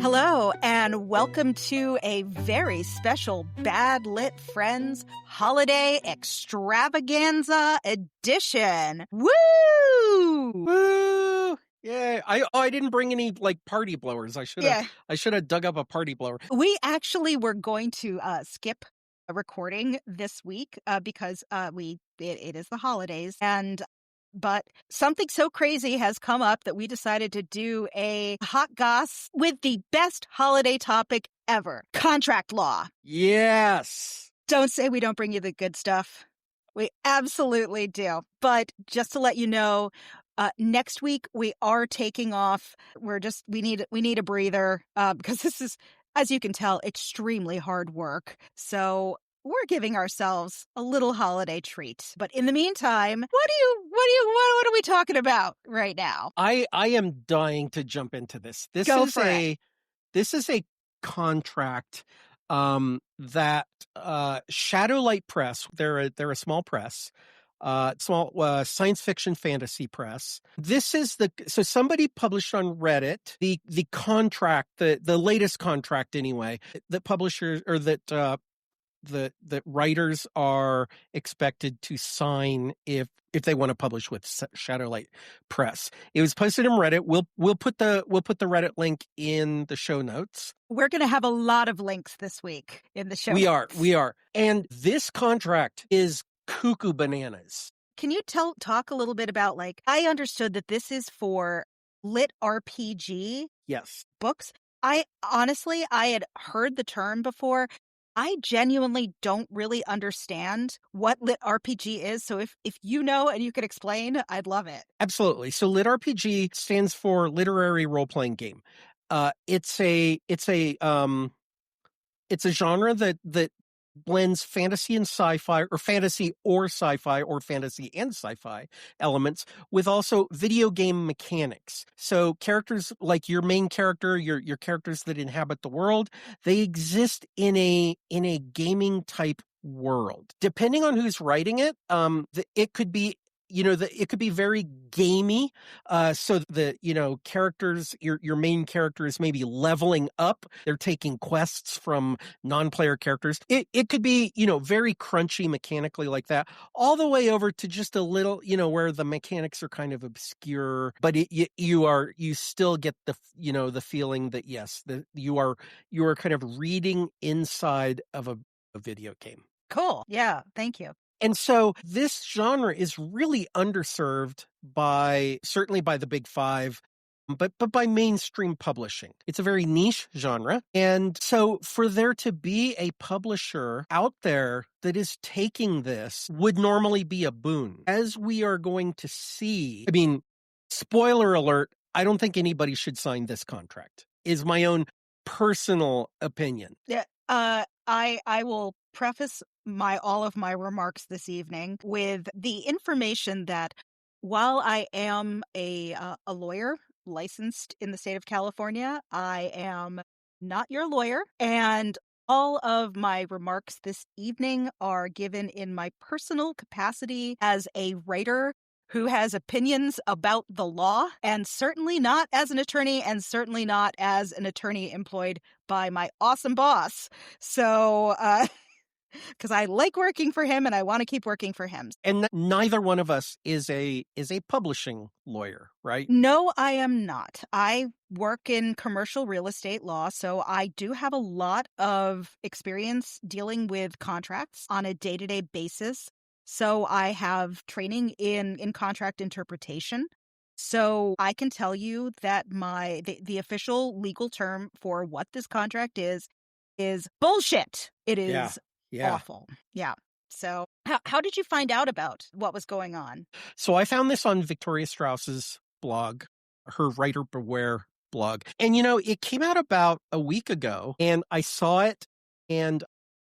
Hello, and welcome to a very special Bad Lit Friends Holiday Extravaganza edition. Woo! Woo! Yay. I didn't bring any party blowers. I should have dug up a party blower. We actually were going to skip a recording this week because it is the holidays, but something so crazy has come up that we decided to do a hot goss with the best holiday topic ever, contract law. Yes. Don't say we don't bring you the good stuff. We absolutely do. But just to let you know, next week we are taking off. We need a breather because this is, as you can tell, extremely hard work. So we're giving ourselves a little holiday treat. But in the meantime, what are we talking about right now? I am dying to jump into this. This is a contract that Shadowlight Press, they're a small press, small science fiction fantasy press. So somebody published on Reddit the contract, the latest contract anyway, that publishers or that the writers are expected to sign if they want to publish with Shadowlight Press. It was posted on Reddit. We'll put the Reddit link in the show notes. We're going to have a lot of links this week in the show notes. We are. And this contract is cuckoo bananas. Can you talk a little bit about, I understood that this is for lit RPG books. I had heard the term before. I genuinely don't really understand what lit RPG is. So if you know and you could explain, I'd love it. Absolutely. So lit RPG stands for literary role-playing game. It's a genre that blends fantasy and sci-fi, or fantasy and sci-fi elements with also video game mechanics. So characters like your main character, your characters that inhabit the world, they exist in a gaming type world. Depending on who's writing it, it could be it could be very gamey. So the, characters, your main character is maybe leveling up. They're taking quests from non-player characters. It could be, very crunchy mechanically like that, all the way over to just a little, where the mechanics are kind of obscure, but you still get the feeling that yes, you are kind of reading inside of a video game. Cool. Yeah. Thank you. And so this genre is really underserved certainly by the big five, but by mainstream publishing. It's a very niche genre. And so for there to be a publisher out there that is taking this would normally be a boon. As we are going to see, spoiler alert, I don't think anybody should sign this contract, is my own personal opinion. Yeah. I will preface all of my remarks this evening with the information that while I am a lawyer licensed in the state of California, I am not your lawyer, and all of my remarks this evening are given in my personal capacity as a writer who has opinions about the law, and certainly not as an attorney, and certainly not as an attorney employed by my awesome boss. So, because I like working for him and I want to keep working for him. And neither one of us is a publishing lawyer, right? No, I am not. I work in commercial real estate law, so I do have a lot of experience dealing with contracts on a day-to-day basis. So I have training in contract interpretation. So I can tell you that the official legal term for what this contract is bullshit. It is awful. Yeah. So how did you find out about what was going on? So I found this on Victoria Strauss's blog, her Writer Beware blog. And, it came out about a week ago, and I saw it, and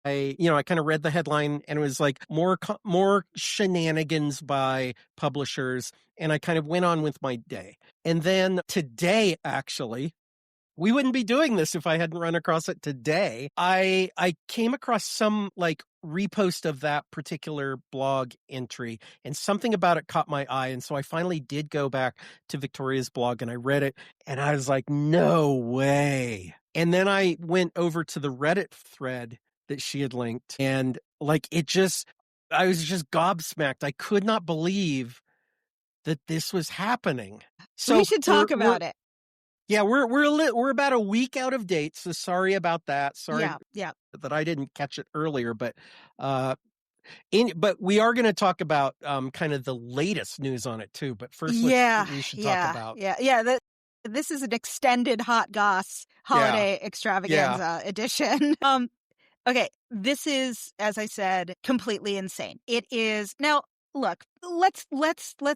I kind of read the headline, and it was like more shenanigans by publishers, and I kind of went on with my day. And then today, actually, We wouldn't be doing this if I hadn't run across it today. I came across some like repost of that particular blog entry, and something about it caught my eye. And so I finally did go back to Victoria's blog and I read it, and I was like, no way. And then I went over to the Reddit thread that she had linked, and like I was just gobsmacked. I could not believe that this was happening. So we should talk about it. Yeah, we're about a week out of date, so sorry about that. Sorry Yeah. that I didn't catch it earlier, but but we are going to talk about kind of the latest news on it too. But first, we should talk about This is an extended hot goss holiday extravaganza edition. Okay, this is, as I said, completely insane. It is now. Look, let's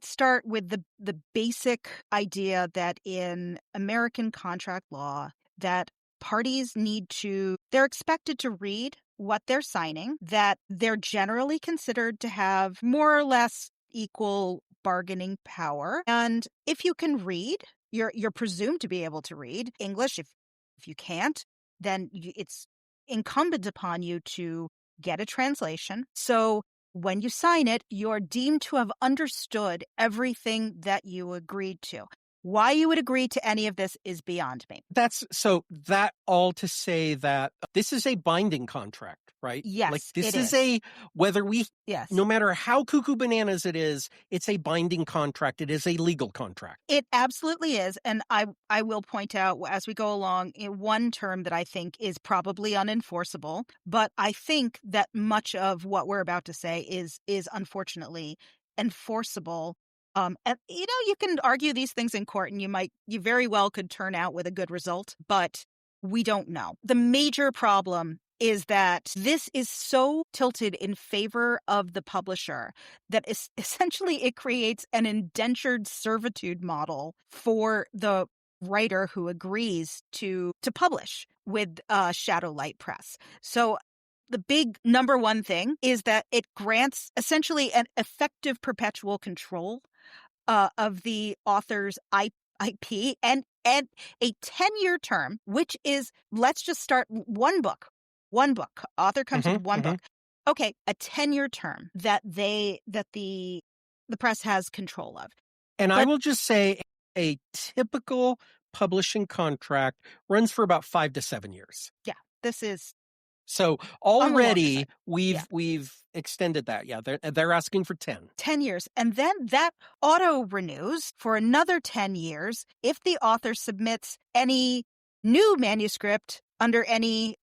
start with the basic idea that in American contract law that parties they're expected to read what they're signing, that they're generally considered to have more or less equal bargaining power. And if you can read, you're presumed to be able to read English. If you can't, then it's incumbent upon you to get a translation. So when you sign it, you're deemed to have understood everything that you agreed to. Why you would agree to any of this is beyond me. That all to say that this is a binding contract, right? Yes, like this is no matter how cuckoo bananas it is, it's a binding contract. It is a legal contract. It absolutely is. And I will point out as we go along one term that I think is probably unenforceable, but I think that much of what we're about to say is unfortunately enforceable. And you can argue these things in court and you very well could turn out with a good result, but we don't know. The major problem is that this is so tilted in favor of the publisher that essentially it creates an indentured servitude model for the writer who agrees to publish with Shadowlight Press. So the big number one thing is that it grants essentially an effective perpetual control of the author's IP and a 10-year term, which is, let's just start one book. Author comes with one book. Okay, a 10-year term that the press has control of. And I will just say a typical publishing contract runs for about 5 to 7 years. Yeah, this is. So already we've extended that. Yeah, they're asking for 10. 10 years. And then that auto renews for another 10 years if the author submits any new manuscript under any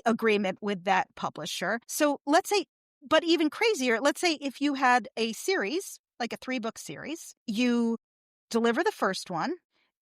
agreement with that publisher. So let's say, but even crazier, let's say if you had a series, like a 3-book series, you deliver the first one,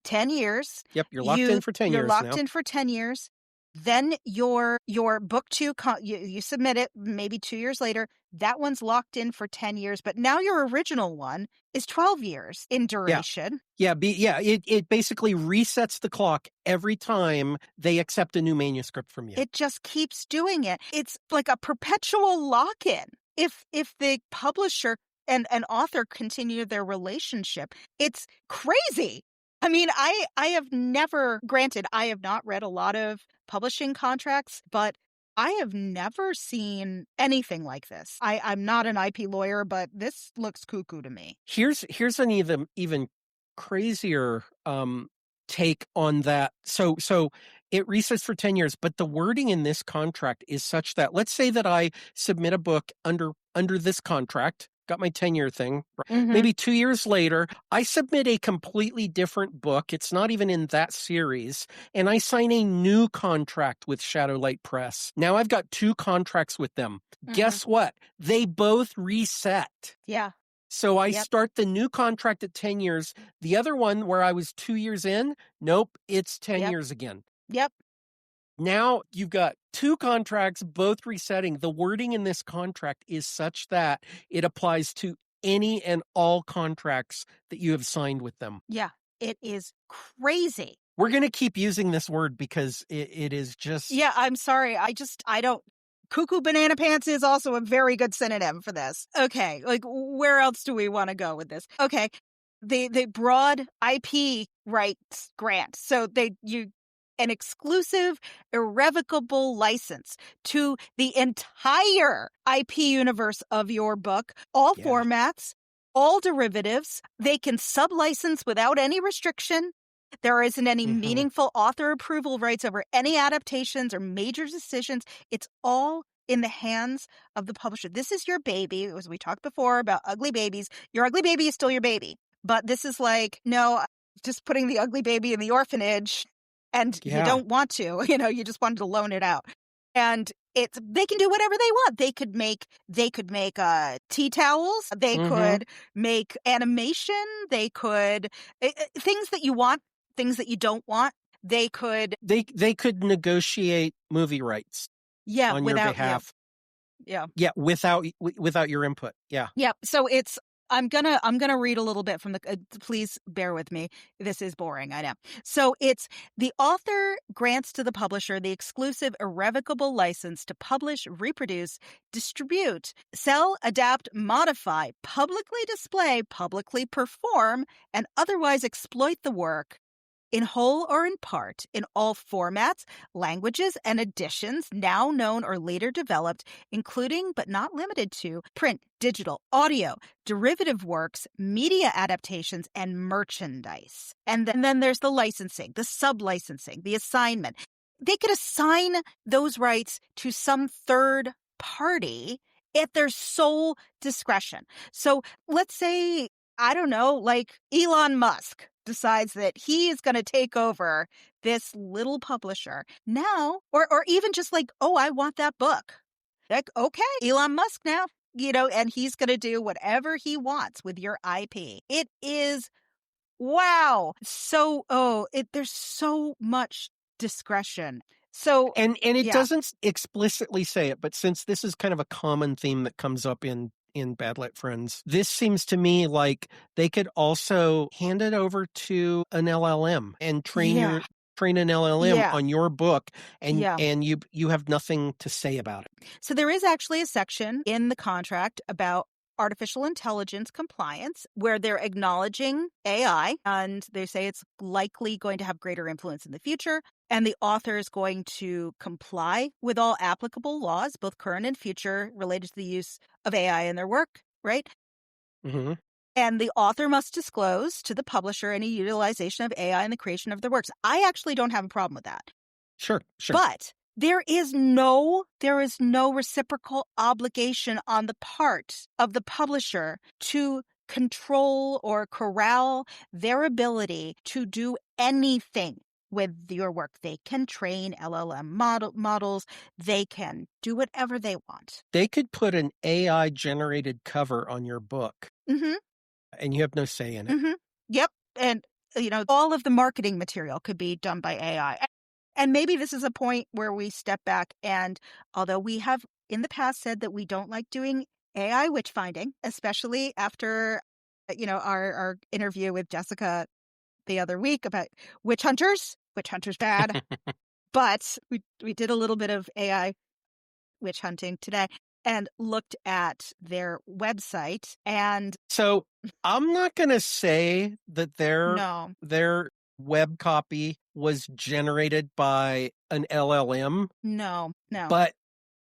10 years. Yep, you're locked in for 10 years now. You're locked in for 10 years. Then your book 2, you submit it maybe 2 years later. That one's locked in for 10 years. But now your original one is 12 years in duration. It basically resets the clock every time they accept a new manuscript from you. It just keeps doing it. It's like a perpetual lock-in. If the publisher and an author continue their relationship, it's crazy. I mean, I have never, granted, I have not read a lot of publishing contracts, but I have never seen anything like this. I'm not an IP lawyer, but this looks cuckoo to me. Here's an even crazier take on that. So it resets for 10 years, but the wording in this contract is such that, let's say that I submit a book under this contract, got my 10-year thing. Maybe 2 years later, I submit a completely different book. It's not even in that series. And I sign a new contract with Shadowlight Press. Now I've got 2 contracts with them. Guess what? They both reset. Yeah. So I start the new contract at 10 years. The other one where I was 2 years in, nope, it's 10 years again. Yep. Now you've got 2 contracts, both resetting. The wording in this contract is such that it applies to any and all contracts that you have signed with them. Yeah, it is crazy. We're going to keep using this word because it is just... Yeah, I'm sorry. I don't... Cuckoo banana pants is also a very good synonym for this. Okay, like where else do we want to go with this? Okay, the broad IP rights grant. So an exclusive, irrevocable license to the entire IP universe of your book, all formats, all derivatives. They can sublicense without any restriction. There isn't any meaningful author approval rights over any adaptations or major decisions. It's all in the hands of the publisher. This is your baby. As we talked before about ugly babies, your ugly baby is still your baby. But this is like, no, just putting the ugly baby in the orphanage, and you don't want to, you just wanted to loan it out. And they can do whatever they want. They could make tea towels. They could make animation. They could things that you want, things that you don't want. They could negotiate movie rights on your behalf. Without your input. So I'm gonna read a little bit from the. Please bear with me. This is boring, I know. So it's the author grants to the publisher the exclusive, irrevocable license to publish, reproduce, distribute, sell, adapt, modify, publicly display, publicly perform, and otherwise exploit the work, in whole or in part, in all formats, languages, and editions now known or later developed, including but not limited to print, digital, audio, derivative works, media adaptations, and merchandise. And then there's the licensing, the sub-licensing, the assignment. They could assign those rights to some third party at their sole discretion. So let's say, I don't know, like Elon Musk decides that he is going to take over this little publisher now, or even just like, oh, I want that book. Like, okay, Elon Musk now, and he's going to do whatever he wants with your IP. It is, wow. So, there's so much discretion. So, and it doesn't explicitly say it, but since this is kind of a common theme that comes up in Bad Lit Friends, this seems to me like they could also hand it over to an LLM and train an LLM on your book, and you have nothing to say about it. So there is actually a section in the contract about artificial intelligence compliance where they're acknowledging AI, and they say it's likely going to have greater influence in the future, and the author is going to comply with all applicable laws, both current and future, related to the use of AI in their work, right? Mm-hmm. And the author must disclose to the publisher any utilization of AI in the creation of their works. I actually don't have a problem with that. Sure. But there is no reciprocal obligation on the part of the publisher to control or corral their ability to do anything with your work. They can train LLM models. They can do whatever they want. They could put an AI-generated cover on your book, and you have no say in it. Mm-hmm. Yep. And, all of the marketing material could be done by AI. And maybe this is a point where we step back, and although we have in the past said that we don't like doing AI witch finding, especially after, our interview with Jessica the other week about witch hunters bad. But we did a little bit of AI witch hunting today and looked at their website. And so I'm not going to say that their web copy was generated by an LLM. No. But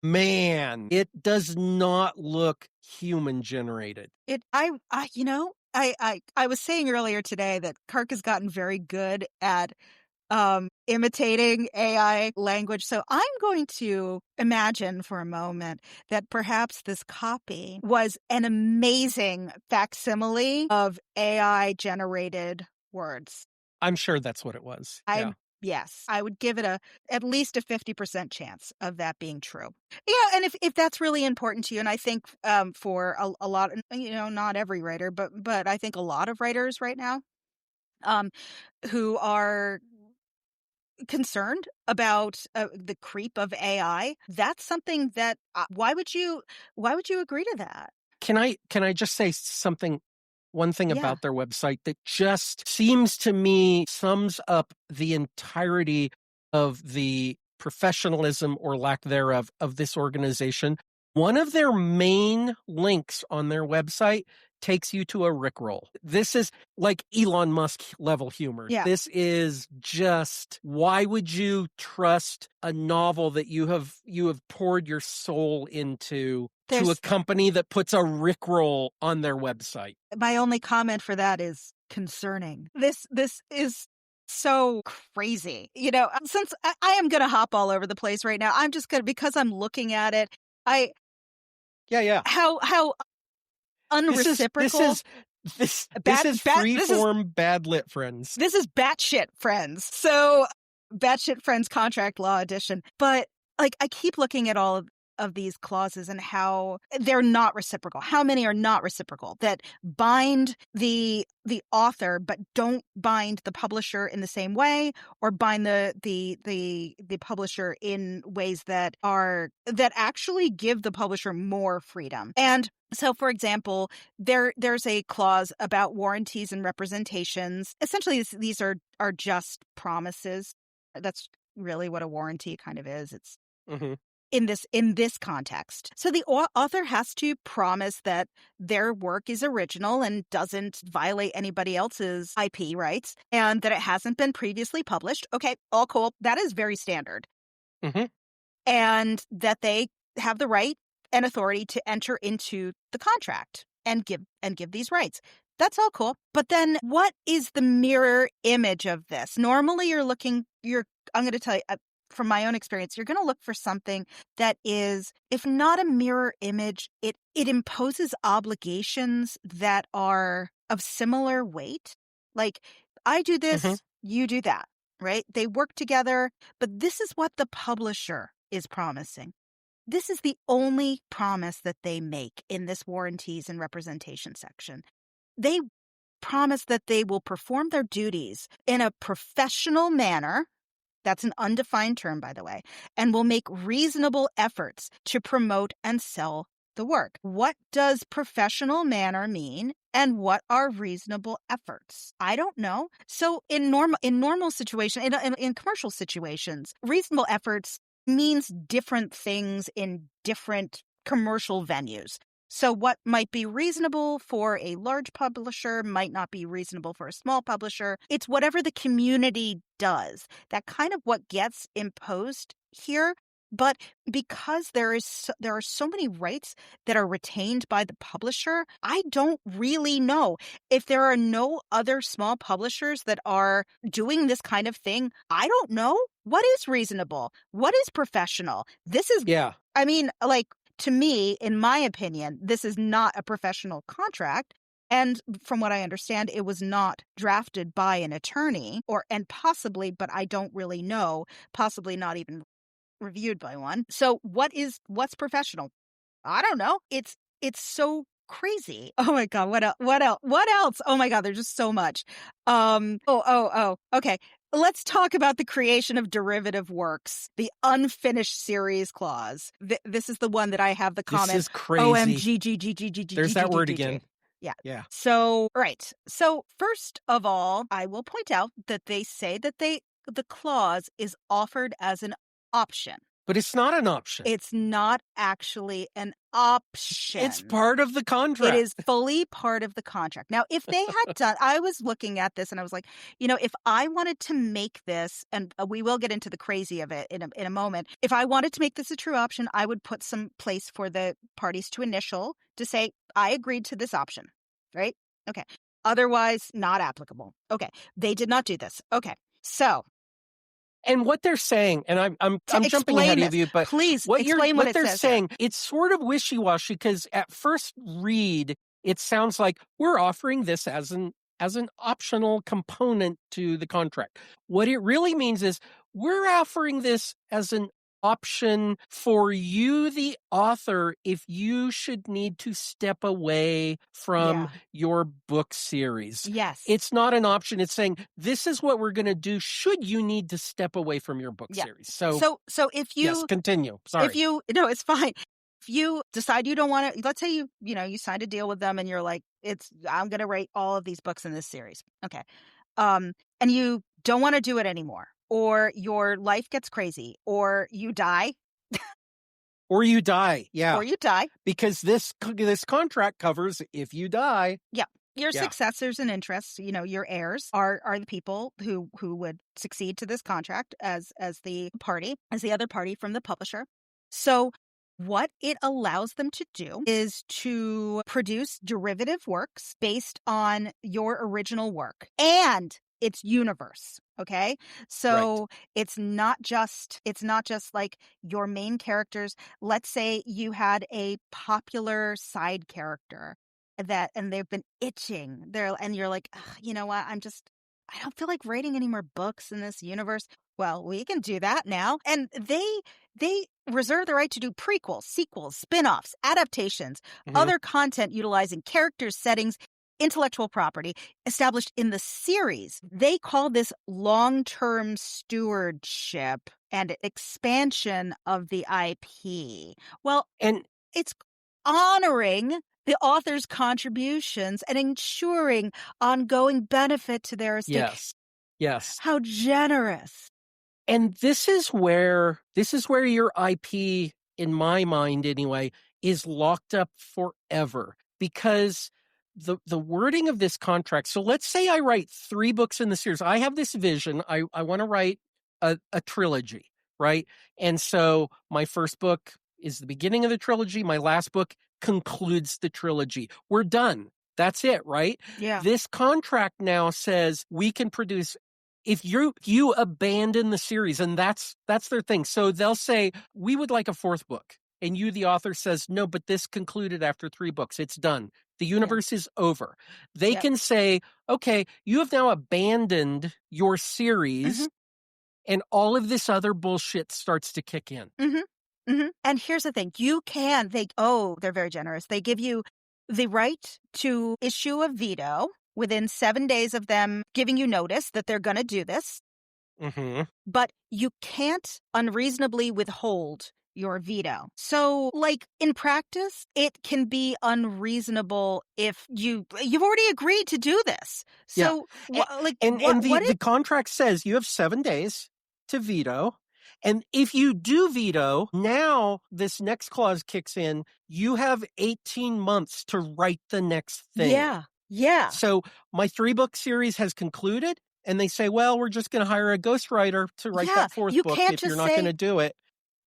man, it does not look human generated. I was saying earlier today that Kirk has gotten very good at imitating AI language. So I'm going to imagine for a moment that perhaps this copy was an amazing facsimile of AI generated words. I'm sure that's what it was. Yes, I would give it at least a 50% chance of that being true. And if that's really important to you, and I think for a lot, not every writer, but I think a lot of writers right now who are concerned about the creep of AI, that's something that why would you agree to that? Can I just say one thing about their website that just seems to me sums up the entirety of the professionalism or lack thereof of this organization. One of their main links on their website takes you to a Rickroll. This is like Elon Musk level humor. Yeah. This is just, why would you trust a novel that you have poured your soul into to a company that puts a Rickroll on their website? My only comment for that is concerning. This is so crazy. Since I am going to hop all over the place right now, I'm just going to, because I'm looking at it, Yeah. How unreciprocal. This is freeform bad lit friends. This is batshit friends. So batshit friends contract law edition. But I keep looking at all of these clauses and how they're not reciprocal. How many are not reciprocal that bind the author but don't bind the publisher in the same way, or bind the publisher in ways that actually give the publisher more freedom. And so, for example, there's a clause about warranties and representations. Essentially, these are just promises. That's really what a warranty kind of is. It's in this context. So the author has to promise that their work is original and doesn't violate anybody else's IP rights, and that it hasn't been previously published. Okay, all cool. That is very standard. And that they have the right and authority to enter into the contract and give these rights. That's all cool. But then what is the mirror image of this? Normally I'm going to tell you, from my own experience, you're going to look for something that is, if not a mirror image, it imposes obligations that are of similar weight. Like, I do this, you do that, right? They work together, but this is what the publisher is promising. This is the only promise that they make in this warranties and representation section. They promise that they will perform their duties in a professional manner. That's an undefined term, by the way, and will make reasonable efforts to promote and sell the work. What does professional manner mean, and what are reasonable efforts? I don't know. So in normal situations, in commercial situations, reasonable efforts means different things in different commercial venues. So what might be reasonable for a large publisher might not be reasonable for a small publisher. It's whatever the community does. That kind of what gets imposed here. But because there are so many rights that are retained by the publisher, I don't really know. If there are no other small publishers that are doing this kind of thing, I don't know. What is reasonable? What is professional? This is, I mean, to me, in my opinion, this is not a professional contract. And from what I understand, it was not drafted by an attorney, and possibly, but I don't really know, possibly not even reviewed by one. So what's professional? I don't know. It's so crazy. Oh my God. What else? Oh my God. There's just so much. Okay. Let's talk about the creation of derivative works, the unfinished series clause. This is the one that I have the comment. This is crazy. OMG. There's that word again. Yeah. So, right. So first of all, I will point out that they say that the clause is offered as an option. But it's not an option. It's not actually an option. It's part of the contract. It is fully part of the contract. Now, if they had done, I was looking at this and I was like, if I wanted to make this, and we will get into the crazy of it in a moment. If I wanted to make this a true option, I would put some place for the parties to initial to say, I agreed to this option, right? Okay. Otherwise, not applicable. Okay. They did not do this. Okay. So. And what they're saying, and I'm jumping ahead of you, but please explain what they're saying. Here. It's sort of wishy-washy because at first read, it sounds like we're offering this as an optional component to the contract. What it really means is we're offering this as an option for you, the author, if you should need to step away from your book series. Yes. It's not an option. It's saying this is what we're going to do should you need to step away from your book series. So if you... Yes, continue. Sorry. No, it's fine. If you decide you don't want to, let's say you signed a deal with them and you're like, I'm going to write all of these books in this series. Okay. And you don't want to do it anymore, or your life gets crazy, or you die. Or you die. Yeah. or you die. Because this contract covers if you die. Yeah. Your Yeah. successors and interests, your heirs are the people who would succeed to this contract as the other party from the publisher. So what it allows them to do is to produce derivative works based on your original work and its universe. Okay. So it's not just like your main characters. Let's say you had a popular side character and they've been itching there, and you're like, you know what, I don't feel like writing any more books in this universe. Well, we can do that now. And they reserve the right to do prequels, sequels, spin-offs, adaptations, other content utilizing characters, settings, intellectual property established in the series. They call this long-term stewardship and expansion of the IP. Well, And it's honoring the author's contributions and ensuring ongoing benefit to their estate. Yes. How generous. And this is where your IP, in my mind anyway, is locked up forever, because the wording of this contract. So let's say I write 3 books in the series. I have this vision. I want to write a trilogy, right? And so my first book is the beginning of the trilogy. My last book concludes the trilogy. We're done. That's it, right? Yeah. This contract now says we can produce, if you abandon the series, and that's their thing. So they'll say, we would like a 4th book. And you, the author, says, no, but this concluded after 3 books. It's done. The universe is over. They can say, okay, you have now abandoned your series, and all of this other bullshit starts to kick in. And here's the thing. They're very generous. They give you the right to issue a veto within 7 days of them giving you notice that they're going to do this. But you can't unreasonably withhold your veto. So, like, in practice, it can be unreasonable if you've already agreed to do this. So, the contract says you have 7 days to veto. And if you do veto, now this next clause kicks in. You have 18 months to write the next thing. Yeah. So my 3-book series has concluded, and they say, well, we're just going to hire a ghostwriter to write that 4th book if you're not going to do it.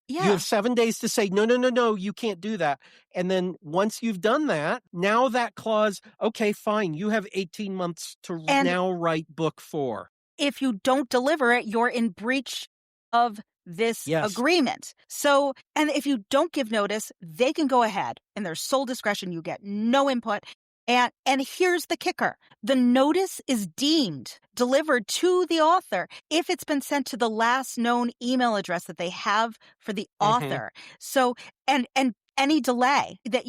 Yeah. You have 7 days to say, no, you can't do that. And then once you've done that, now that clause, okay, fine, you have 18 months to now write book 4. If you don't deliver it, you're in breach of this agreement. So, and if you don't give notice, they can go ahead in their sole discretion. You get no input. And here's the kicker. The notice is deemed delivered to the author if it's been sent to the last known email address that they have for the author. So, and any delay that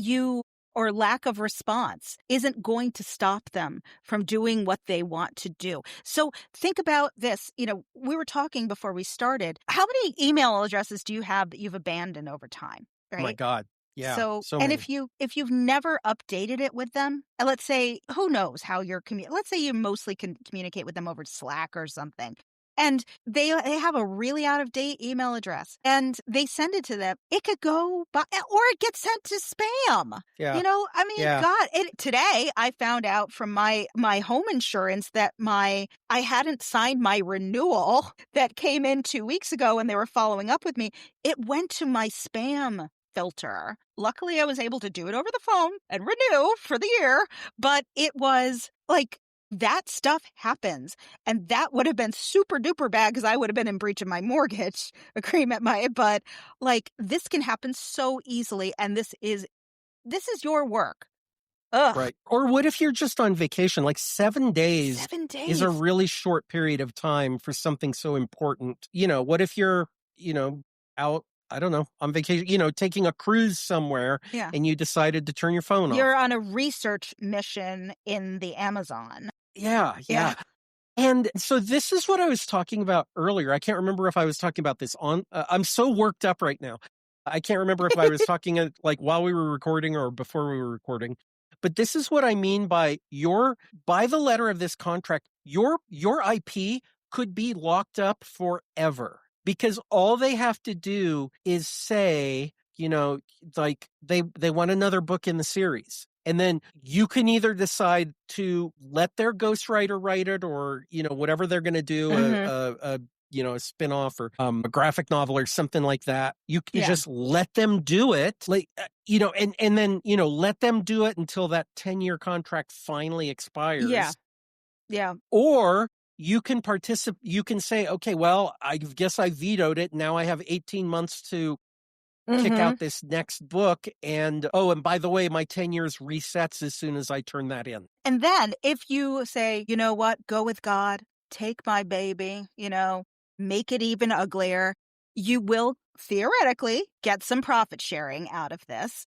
or lack of response isn't going to stop them from doing what they want to do. So think about this. We were talking before we started. How many email addresses do you have that you've abandoned over time? Right? Oh my God. Yeah. So many. if you've never updated it with them, and let's say, who knows how you're let's say you mostly can communicate with them over Slack or something. And they have a really out-of-date email address, and they send it to them. It could go by, or it gets sent to spam. Yeah. God, today I found out from my home insurance that I hadn't signed my renewal that came in 2 weeks ago, and they were following up with me. It went to my spam filter. Luckily, I was able to do it over the phone and renew for the year, but it was like, that stuff happens. And that would have been super duper bad because I would have been in breach of my mortgage agreement. But like, this can happen so easily. And this is your work. Ugh. Right. Or what if you're just on vacation? Like 7 days, 7 days is a really short period of time for something so important. What if you're, out, I don't know, on vacation, taking a cruise somewhere, and you decided to turn your phone off. You're on a research mission in the Amazon. Yeah. And so this is what I was talking about earlier. I can't remember if I was talking about this on, I'm so worked up right now. I can't remember if I was talking like while we were recording or before we were recording. But this is what I mean by the letter of this contract, your IP could be locked up forever, because all they have to do is say, like they want another book in the series. And then you can either decide to let their ghostwriter write it, or, whatever they're going to do, Mhm. a spin-off, or a graphic novel or something like that. You Yeah. just let them do it, like, and then, let them do it until that 10-year contract finally Yeah. expires. Yeah. Or you can participate, you can say, okay, well, I guess I vetoed it. Now I have 18 months to kick Mhm. out this next book. And, oh, and by the way, my 10 years resets as soon as I turn that in. And then if you say, "You know what? Go with God. Take my baby, make it even uglier," you will theoretically get some profit sharing out of this,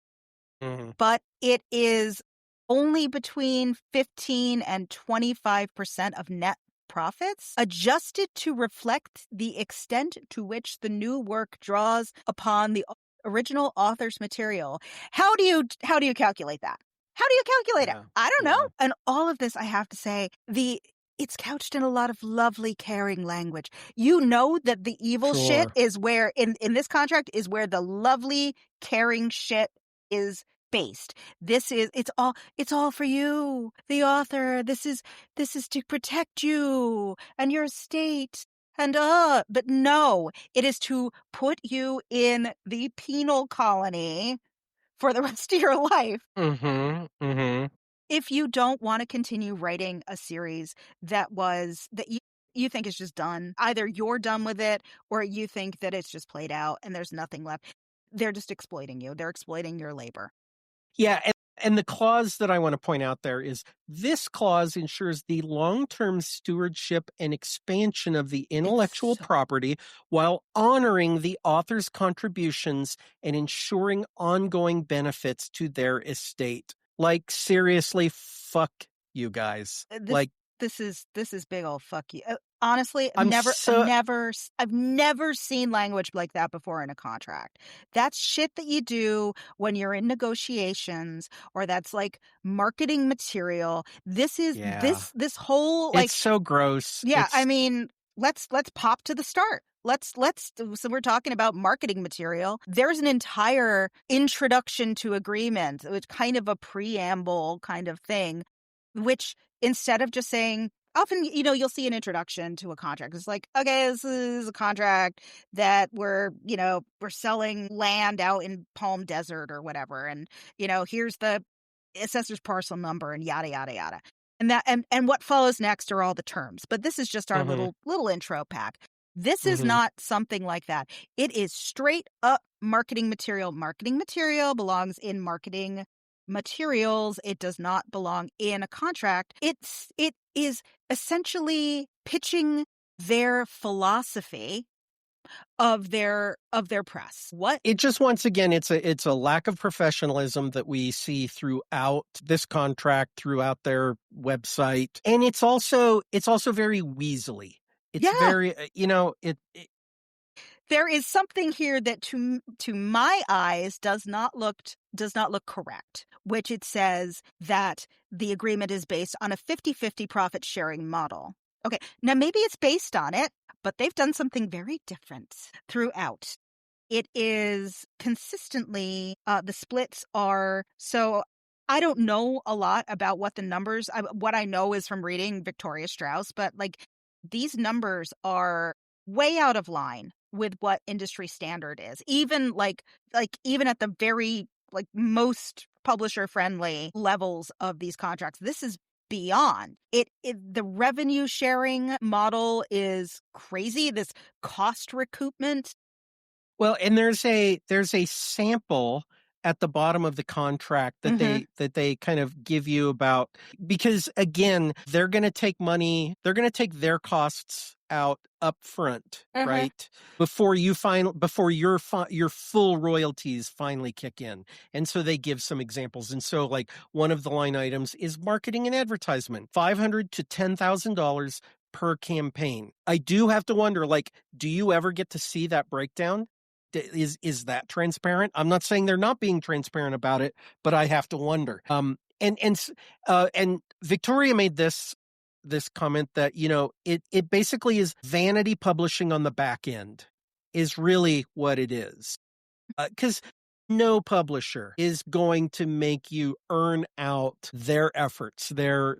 Mhm. but it is only between 15 and 25% of net profits, adjusted to reflect the extent to which the new work draws upon the original author's material. How do you calculate that? How do you calculate it? Yeah. I don't know. Yeah. And all of this, I have to say, it's couched in a lot of lovely, caring language. You know that the evil shit Sure. is where, in this contract, is where the lovely, caring shit is based. It's all for you, the author. This is to protect you and your estate. And but no, it is to put you in the penal colony for the rest of your life Mm-hmm. Mm-hmm. if you don't want to continue writing a series that you think is just done. Either you're done with it, or you think that it's just played out and there's nothing left. They're just exploiting you. They're exploiting your labor. Yeah, and the clause that I want to point out there is, this clause ensures the long-term stewardship and expansion of the It's intellectual so property while honoring the author's contributions and ensuring ongoing benefits to their estate. Like, seriously, fuck you guys. this Like, this is big old fuck you. Honestly, I'm so I've never seen language like that before in a contract. That's shit that you do when you're in negotiations, or that's like marketing material. This is yeah. this whole, It's like, so gross. yeah, I It's mean, let's pop to the start. Let's so we're talking about marketing material. There's an entire introduction to agreement, which kind of a preamble kind of thing, which, instead of just saying, often, you'll see an introduction to a contract. It's like, okay, this is a contract that we're selling land out in Palm Desert or whatever, and here's the assessor's parcel number and yada yada yada. And that and what follows next are all the terms. But this is just our mhm, little intro pack. This is mhm. not something like that. It is straight up marketing material. Marketing material belongs in marketing materials. It does not belong in a contract. It is essentially pitching their philosophy of their press. What? It just, once again, it's a lack of professionalism that we see throughout this contract, throughout their website. And it's also very weaselly. It's Yeah. very, There is something here that to my eyes does not look correct, which it says that the agreement is based on a 50-50 profit sharing model. Okay, now maybe it's based on it, but they've done something very different throughout. It is consistently, the splits are so. I don't know a lot about what the numbers. What I know is from reading Victoria Strauss, but like, these numbers are way out of line with what industry standard is. Even even at the very, like, most publisher friendly levels of these contracts, this is beyond it. The revenue sharing model is crazy. This cost recoupment. well, and there's a sample at the bottom of the contract that Mhm. they kind of give you about, because again, they're going to take money, they're going to take their costs out up front, Mhm. right? Before your full royalties finally kick in. And so they give some examples. And so, like, one of the line items is marketing and advertisement, $500 to $10,000 per campaign. I do have to wonder, like, do you ever get to see that breakdown? Is that transparent? I'm not saying they're not being transparent about it, but I have to wonder. And Victoria made this comment that, it basically is vanity publishing on the back end, is really what it is. Because no publisher is going to make you earn out their efforts, their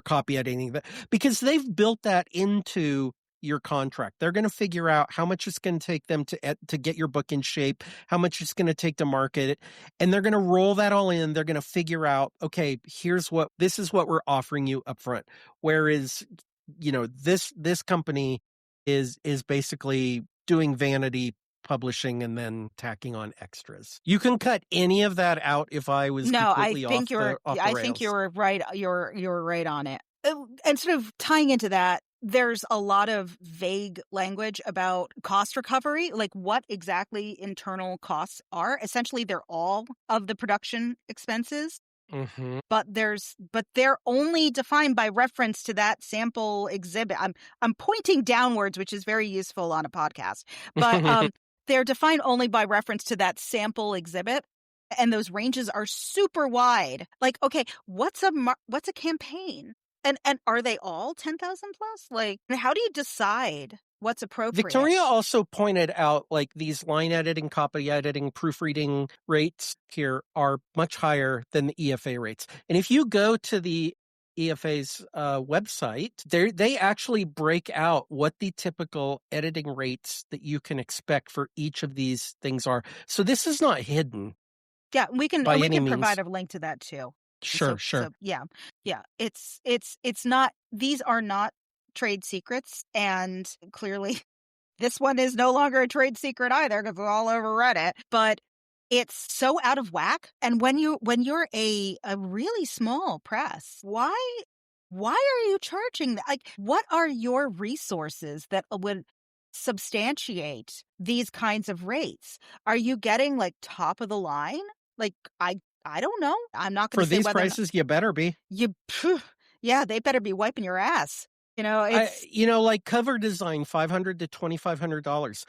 copy editing, because they've built that into your contract. They're going to figure out how much it's going to take them to get your book in shape, how much it's going to take to market it, and they're going to roll that all in. They're going to figure out, okay, this is what we're offering you up front. Whereas, this company is basically doing vanity publishing and then tacking on extras. You can cut any of that out if I was completely off the I think rails. you're right. You're right on it. And sort of tying into that, there's a lot of vague language about cost recovery, like what exactly internal costs are. Essentially, they're all of the production expenses. Mm-hmm. But they're only defined by reference to that sample exhibit. I'm pointing downwards, which is very useful on a podcast. But they're defined only by reference to that sample exhibit, and those ranges are super wide. Like, okay, what's a campaign? And are they all 10,000 plus? Like, how do you decide what's appropriate? Victoria also pointed out, like, these line editing, copy editing, proofreading rates here are much higher than the EFA rates. And if you go to the EFA's website, they actually break out what the typical editing rates that you can expect for each of these things are. So this is not hidden. Yeah, we can provide a link to that too. Sure. So, yeah. It's not. These are not trade secrets, and clearly, this one is no longer a trade secret either because it's all over Reddit. But it's so out of whack. And when you're a really small press, why are you charging that? Like, what are your resources that would substantiate these kinds of rates? Are you getting like top of the line? Like, I don't know. I'm not going to say for these prices. You better be. Yeah, they better be wiping your ass. It's like cover design, $500 to $2,500.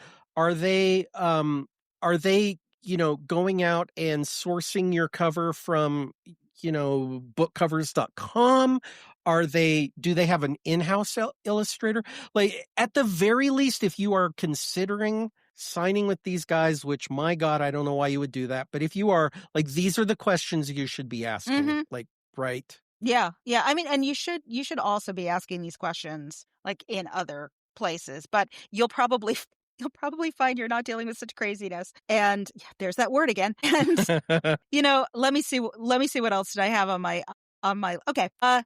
Are they going out and sourcing your cover from bookcovers.com? Do they have an in-house illustrator? Like, at the very least, if you are considering signing with these guys, which, my God, I don't know why you would do that, but if you are, like, these are the questions you should be asking. Mm-hmm. Like, right? Yeah. I mean, and you should also be asking these questions like in other places, but you'll probably find you're not dealing with such craziness. And yeah, there's that word again. And let me see what else did I have on my okay. A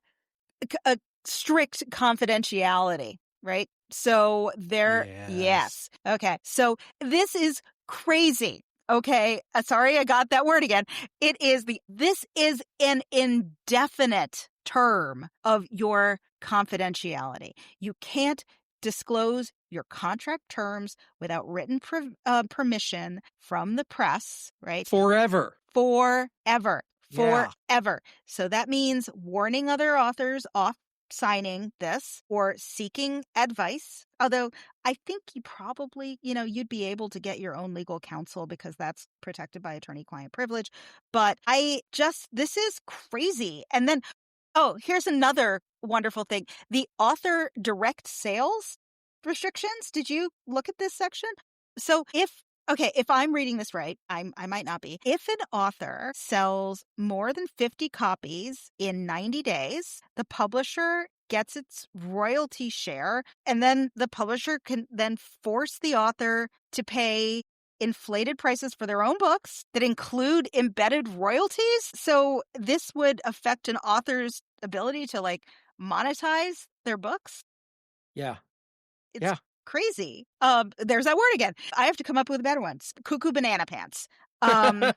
strict confidentiality, right? So yes. Okay. So this is crazy. Okay. Sorry, I got that word again. This is an indefinite term of your confidentiality. You can't disclose your contract terms without written permission from the press, right? Forever. So that means warning other authors off signing this or seeking advice. Although I think you probably, you'd be able to get your own legal counsel because that's protected by attorney-client privilege. But this is crazy. And then, here's another wonderful thing. The author direct sales restrictions. Did you look at this section? So if I'm reading this right, I might not be. If an author sells more than 50 copies in 90 days, the publisher gets its royalty share, and then the publisher can then force the author to pay inflated prices for their own books that include embedded royalties. So this would affect an author's ability to like monetize their books. Yeah. It's crazy. There's that word again. I have to come up with a better one. Cuckoo banana pants. So,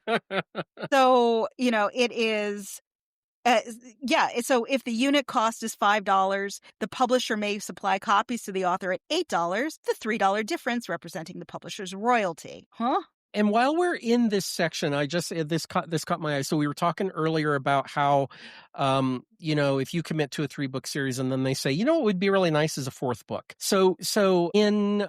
it is. So if the unit cost is $5, the publisher may supply copies to the author at $8, the $3 difference representing the publisher's royalty. Huh? And while we're in this section, this caught my eye. So we were talking earlier about how, if you commit to a 3-book series and then they say, what would be really nice is a 4th book. So in,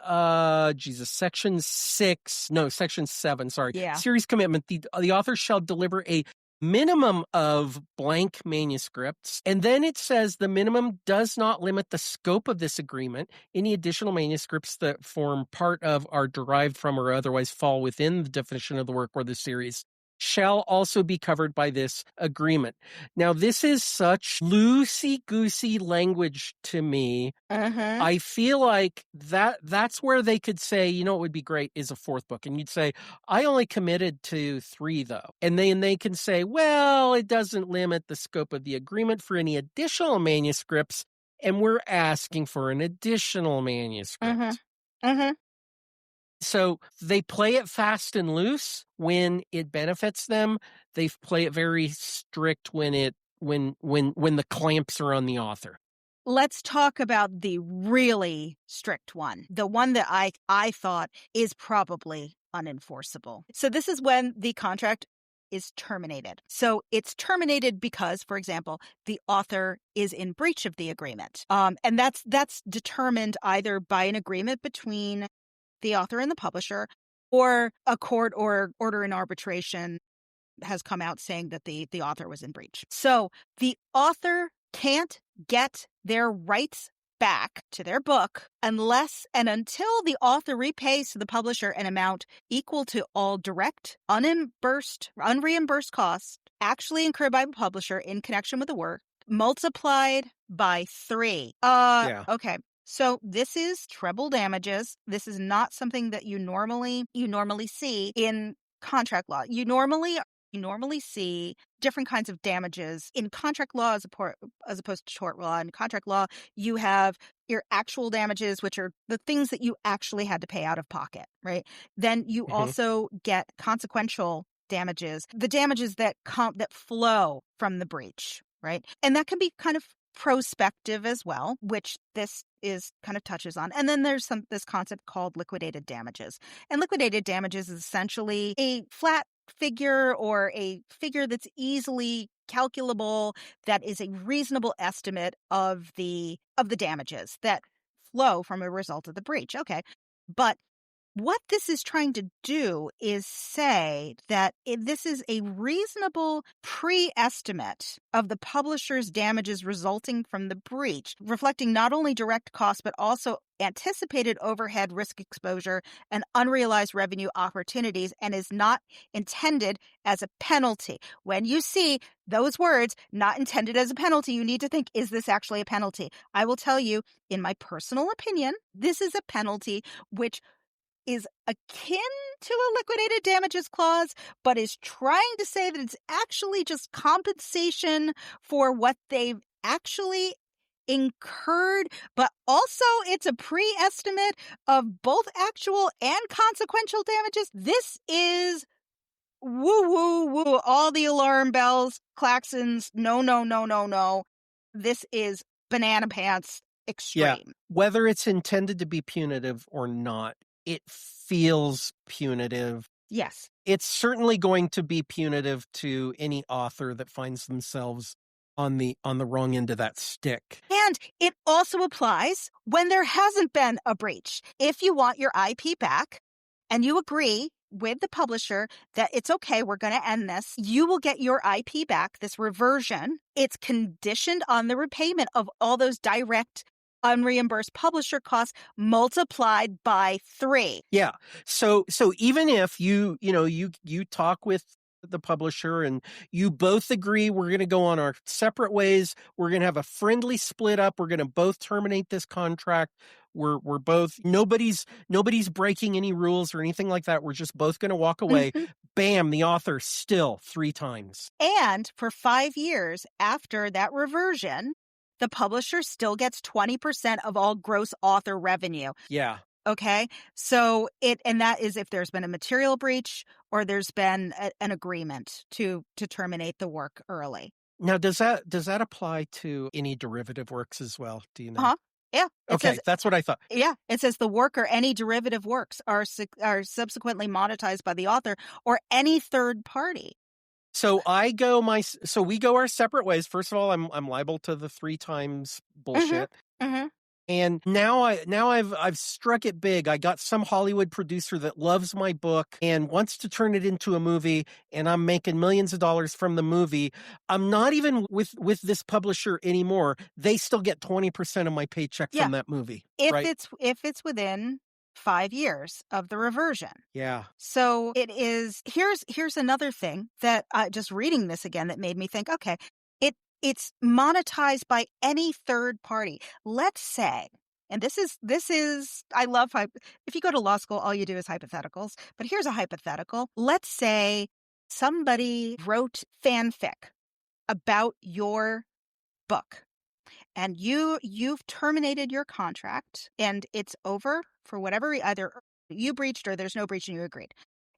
section 7, sorry. Yeah. Series commitment, the author shall deliver a minimum of blank manuscripts. And then it says the minimum does not limit the scope of this agreement. Any additional manuscripts that form part of, are derived from, or otherwise fall within the definition of the work or the series shall also be covered by this agreement. Now, this is such loosey-goosey language to me. Mm-hmm. I feel like that's where they could say, you know, what would be great is a fourth book. And you'd say, I only committed to 3, though. And then they can say, well, it doesn't limit the scope of the agreement for any additional manuscripts. And we're asking for an additional Mm-hmm. manuscript. Mm-hmm. So they play it fast and loose when it benefits them. They play it very strict when the clamps are on the author. Let's talk about the really strict one, the one that I thought is probably unenforceable. So this is when the contract is terminated. So it's terminated because, for example, the author is in breach of the agreement. And that's determined either by an agreement between the author and the publisher, or a court or order in arbitration has come out saying that the author was in breach. So the author can't get their rights back to their book unless and until the author repays to the publisher an amount equal to all direct, unreimbursed costs actually incurred by the publisher in connection with the work, multiplied by 3. Yeah. Okay. So this is treble damages. This is not something that you normally see in contract law. You normally see different kinds of damages in contract law as opposed to tort law. In contract law, you have your actual damages, which are the things that you actually had to pay out of pocket, right? Then you also get consequential damages, the damages that flow from the breach, right? And that can be kind of prospective as well, which this is kind of touches on. And then there's this concept called liquidated damages. And liquidated damages is essentially a flat figure, or a figure that's easily calculable, that is a reasonable estimate of the damages that flow from a result of the breach. Okay. But what this is trying to do is say that this is a reasonable pre-estimate of the publisher's damages resulting from the breach, reflecting not only direct costs, but also anticipated overhead, risk exposure, and unrealized revenue opportunities, and is not intended as a penalty. When you see those words, not intended as a penalty, you need to think, is this actually a penalty? I will tell you, in my personal opinion, this is a penalty which is akin to a liquidated damages clause, but is trying to say that it's actually just compensation for what they've actually incurred, but also it's a pre-estimate of both actual and consequential damages. This is woo, woo, woo. All the alarm bells, klaxons. No, no, no, no, no. This is banana pants extreme. Yeah. Whether it's intended to be punitive or not, it feels punitive. Yes. It's certainly going to be punitive to any author that finds themselves on the wrong end of that stick. And it also applies when there hasn't been a breach. If you want your IP back and you agree with the publisher that it's okay, we're going to end this, you will get your IP back, this reversion. It's conditioned on the repayment of all those direct unreimbursed publisher costs multiplied by 3. Yeah. So even if you talk with the publisher and you both agree we're going to go on our separate ways, we're going to have a friendly split up, we're going to both terminate this contract, we're both, nobody's breaking any rules or anything like that, we're just both going to walk away. Bam, the author still 3 times. And for 5 years after that reversion, the publisher still gets 20% of all gross author revenue. Yeah. Okay. So and that is if there's been a material breach or there's been an agreement to terminate the work early. Now, does that apply to any derivative works as well? Do you know? Uh-huh. Yeah. Okay, that's what I thought. Yeah. It says the work or any derivative works are subsequently monetized by the author or any third party. So we go our separate ways. First of all, I'm liable to the 3 times bullshit. Mm-hmm. And now I've struck it big. I got some Hollywood producer that loves my book and wants to turn it into a movie, and I'm making millions of dollars from the movie. I'm not even with this publisher anymore. They still get 20% of my paycheck Yeah. from that movie. If right? it's within 5 years of the reversion. Yeah. So it is. Here's another thing that just reading this again that made me think. Okay, it's monetized by any third party. Let's say, and this is I love if you go to law school, all you do is hypotheticals. But here's a hypothetical. Let's say somebody wrote fanfic about your book, and you've terminated your contract, and it's over for whatever either you breached or there's no breach and you agreed.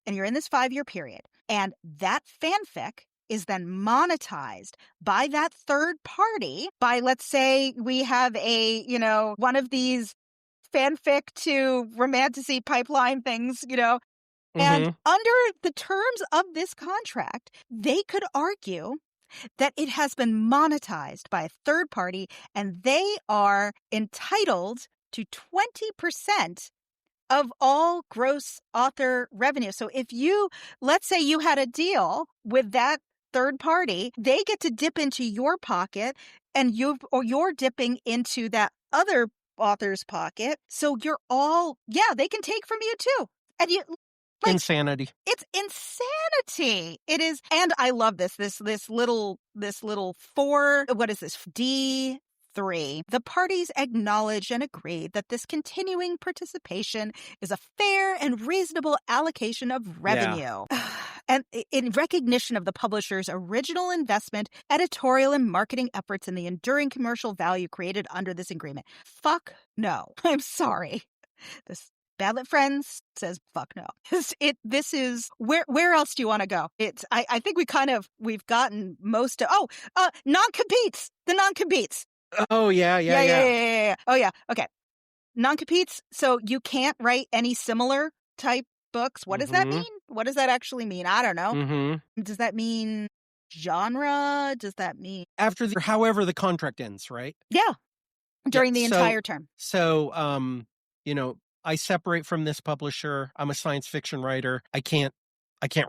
And you're in this 5-year period. And that fanfic is then monetized by that third party by, let's say we have one of these fanfic to romantasy pipeline things, and under the terms of this contract, they could argue that it has been monetized by a third party and they are entitled to 20% of all gross author revenue. So if let's say you had a deal with that third party, they get to dip into your pocket and you're dipping into that other author's pocket. So they can take from you too. And insanity. It's insanity. It is. And I love this little 4, what is this? D3. The parties acknowledge and agree that this continuing participation is a fair and reasonable allocation of revenue. Yeah. And in recognition of the publisher's original investment, editorial and marketing efforts, and the enduring commercial value created under this agreement. Fuck no. I'm sorry. This Badlit Friends says fuck no. This is where else do you want to go? I think we've gotten most of non-competes. The non-competes. Oh yeah. Oh yeah. Okay. Non-competes. So you can't write any similar type books. What does that mean? What does that actually mean? I don't know. Does that mean genre? Does that mean however the contract ends, right? Yeah. During the entire term. So I separate from this publisher. I'm a science fiction writer. I can't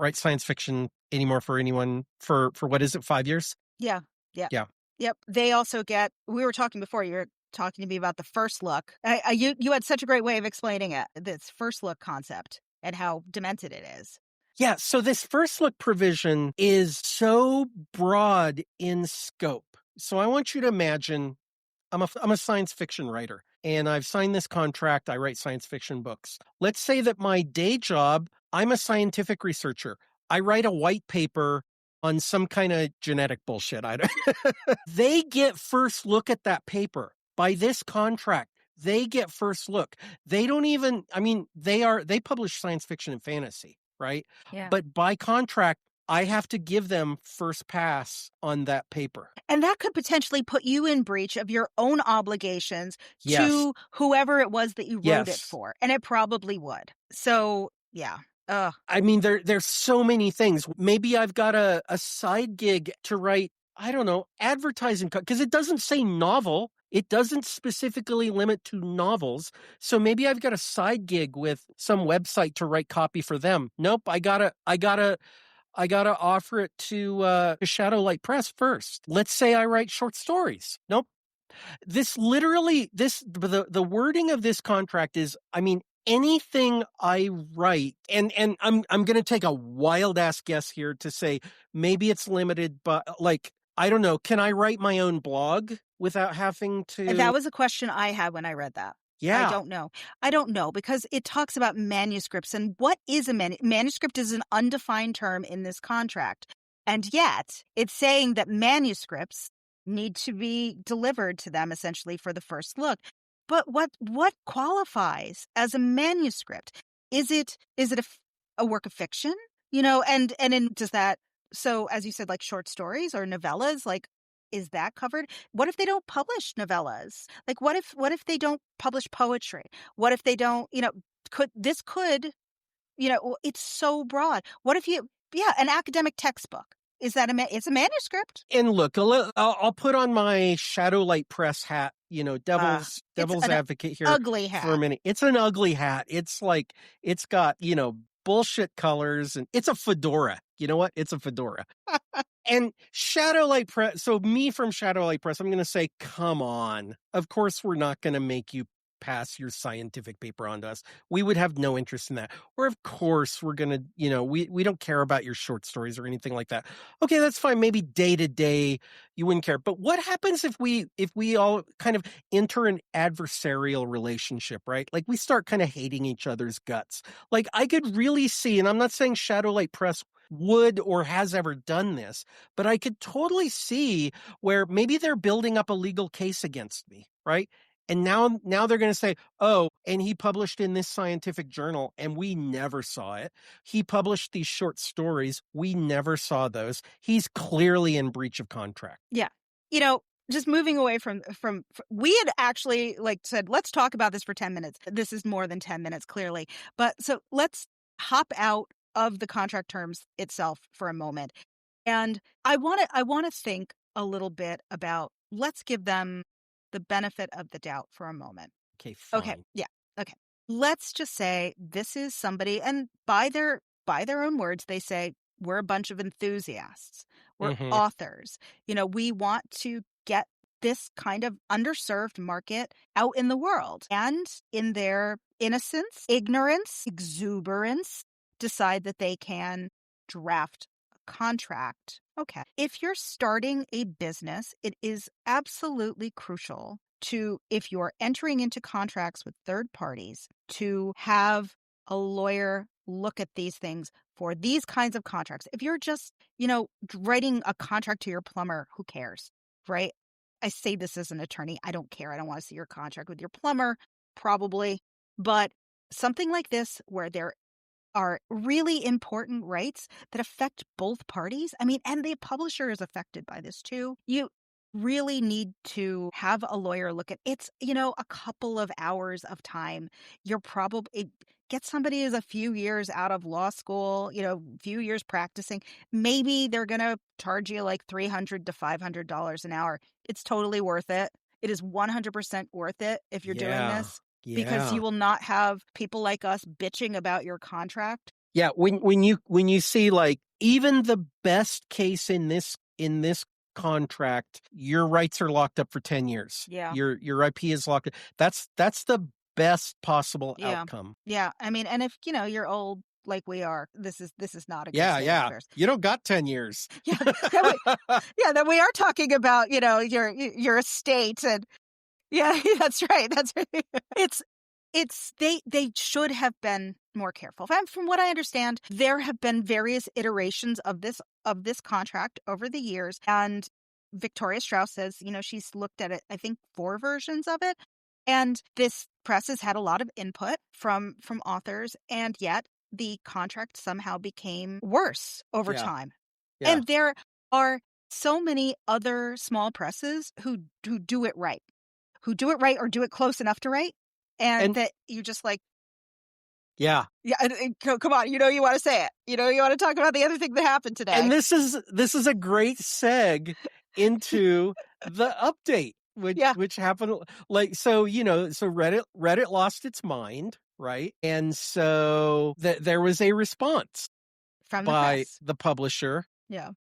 write science fiction anymore for anyone for what is it, 5 years? Yeah. Yep. They also get, we were talking before, you were talking to me about the first look. You had such a great way of explaining it, this first look concept and how demented it is. Yeah. So this first look provision is so broad in scope. So I want you to imagine I'm a science fiction writer and I've signed this contract. I write science fiction books. Let's say that my day job, I'm a scientific researcher. I write a white paper on some kind of genetic bullshit. They get first look at that paper. By this contract, they get first look. They don't even, they publish science fiction and fantasy, right? Yeah. But by contract, I have to give them first pass on that paper. And that could potentially put you in breach of your own obligations to whoever it was that you wrote it for. And it probably would. So, yeah. There's so many things. Maybe I've got a side gig to write, I don't know, advertising, because it doesn't say novel. It doesn't specifically limit to novels. So maybe I've got a side gig with some website to write copy for them. Nope, I gotta offer it to Shadowlight Press first. Let's say I write short stories. Nope. The wording of this contract is, anything I write, and I'm going to take a wild ass guess here to say maybe it's limited, but I don't know. Can I write my own blog without having to? That was a question I had when I read that. Yeah. I don't know because it talks about manuscripts, and what is a manuscript is an undefined term in this contract. And yet it's saying that manuscripts need to be delivered to them essentially for the first look. But what qualifies as a manuscript? Is it a work of fiction? Does that, so as you said, like short stories or novellas, is that covered? What if they don't publish novellas? What if they don't publish poetry? What if they don't, it's so broad. What if an academic textbook? Is that it's a manuscript? And look, I'll put on my Shadowlight Press hat It's devil's an advocate here ugly for a hat. minute. It's an ugly hat. It's like, it's got, bullshit colors, and it's a fedora. You know what? It's a fedora. And Shadowlight Press, so me from Shadowlight Press, I'm going to say, come on. Of course, we're not going to make you pass your scientific paper on to us. We would have no interest in that. Or of course, we're going to, we don't care about your short stories or anything like that. Okay, that's fine. Maybe day to day, you wouldn't care. But what happens if we all kind of enter an adversarial relationship, right? Like we start kind of hating each other's guts. Like I could really see, and I'm not saying Shadowlight Press would or has ever done this, but I could totally see where maybe they're building up a legal case against me, right? And now they're going to say, oh, and he published in this scientific journal and we never saw it. He published these short stories. We never saw those. He's clearly in breach of contract. Yeah. Just moving away from we had actually said, let's talk about this for 10 minutes. This is more than 10 minutes, clearly. But so let's hop out of the contract terms itself for a moment. And I want to think a little bit about, let's give them the benefit of the doubt for a moment. Okay, fine. Okay. Yeah. Okay. Let's just say this is somebody, and by their own words, they say, we're a bunch of enthusiasts. We're authors. We want to get this kind of underserved market out in the world. And in their innocence, ignorance, exuberance, decide that they can draft a contract. Okay. If you're starting a business, it is absolutely crucial to, if you're entering into contracts with third parties, to have a lawyer look at these things for these kinds of contracts. If you're just, writing a contract to your plumber, who cares, right? I say this as an attorney. I don't care. I don't want to see your contract with your plumber, probably. But something like this, where there are really important rights that affect both parties. I mean, and the publisher is affected by this too. You really need to have a lawyer look at it's, a couple of hours of time. You're probably get somebody who's a few years out of law school, few years practicing. Maybe they're going to charge you like $300 to $500 an hour. It's totally worth it. It is 100% worth it if you're doing this. Because you will not have people like us bitching about your contract. Yeah, when you see like even the best case in this contract, your rights are locked up for 10 years. Yeah. Your IP is locked up. That's the best possible outcome. Yeah. I mean, and if you're old like we are, this is not a good state of of affairs. You don't got 10 years. Then we are talking about, your estate, and yeah, that's right. That's right. They should have been more careful. From what I understand, there have been various iterations of this contract over the years, and Victoria Strauss says, she's looked at it, I think 4 versions of it, and this press has had a lot of input from authors, and yet the contract somehow became worse over time. Yeah. And there are so many other small presses who do it right. Who do it right or do it close enough to right. And that you just like, yeah, come on, you want to say it, you want to talk about the other thing that happened today. And this is a great seg into the update, which happened so Reddit lost its mind, right? And so there was a response by the publisher,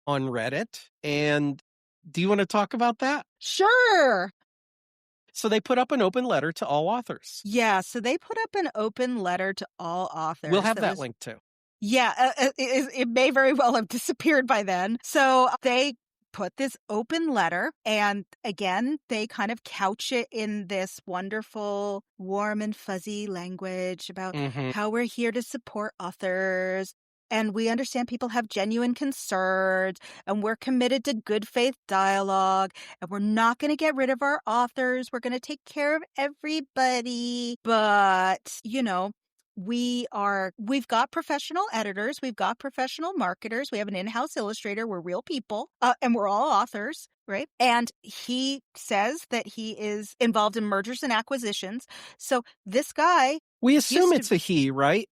on Reddit. And do you want to talk about that? Sure. So they put up an open letter to all authors. Yeah, so they put up an open letter to all authors. We'll have that link too. Yeah, it may very well have disappeared by then. So they put this open letter, and again, they kind of couch it in this wonderful, warm and fuzzy language about how we're here to support authors. And we understand people have genuine concerns, and we're committed to good faith dialogue, and we're not going to get rid of our authors. We're going to take care of everybody. But, we've got professional editors. We've got professional marketers. We have an in-house illustrator. We're real people, and we're all authors, right? And he says that he is involved in mergers and acquisitions. So this guy... We assume it's a he, right?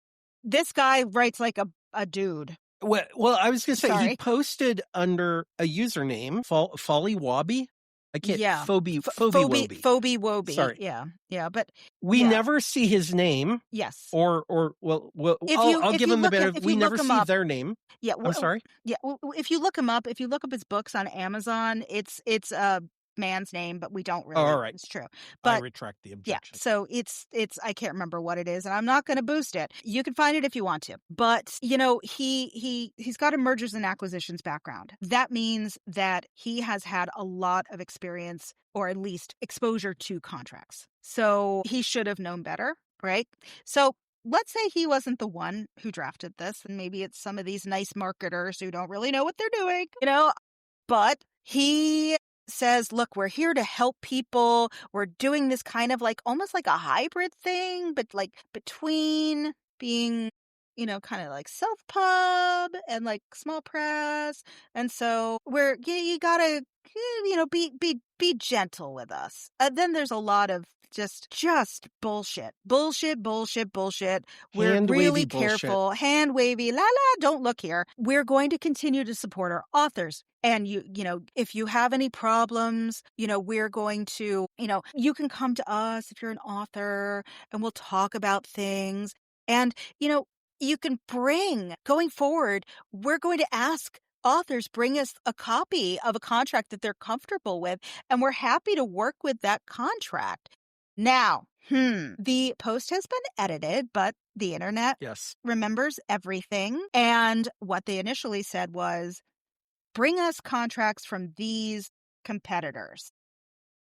This guy writes like a dude. Well, I was going to say, he posted under a username, Folly Wobby. I can't, Yeah. Phoebe Woby. Phoebe Woby. Sorry. Yeah. Yeah. But We yeah. never see his name, Yes. or I'll If give you him the look him benefit. if We you look never him see up, their name. yeah, I'm sorry. yeah, if you look him up, if you look up his books on Amazon, it's a man's name, but we don't Oh, all really. right. It's true. I But retract the yeah, objection. so it's I can't remember what it is, and I'm not going to boost it. You can find it if you want to. But, he's got a mergers and acquisitions background. That means that he has had a lot of experience, or at least exposure to contracts. So he should have known better, right? So let's say he wasn't the one who drafted this, and maybe it's some of these nice marketers who don't really know what they're doing, but he says, look, we're here to help people. We're doing this kind of like almost like a hybrid thing, but like between being, kind of like self pub and like small press. And so you gotta, be gentle with us. Then there's a lot of just bullshit. Bullshit. We're Hand really wavy bullshit. careful. Hand wavy. La la, don't look here. We're going to continue to support our authors. And if you have any problems, we're going to, you can come to us if you're an author, and we'll talk about things. And, you can going forward, we're going to ask authors bring us a copy of a contract that they're comfortable with, and we're happy to work with that contract. Now, the post has been edited, but the internet Yes. remembers everything. And what they initially said was, bring us contracts from these competitors.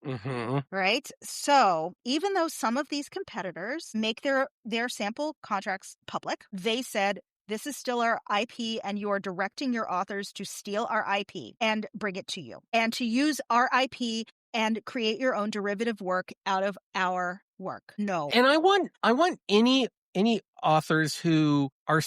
Mm-hmm. Right? So even though some of these competitors make their sample contracts public, they said, this is still our IP, and you are directing your authors to steal our IP and bring it to you, and to use our IP and create your own derivative work out of our work. No. And I want any authors who are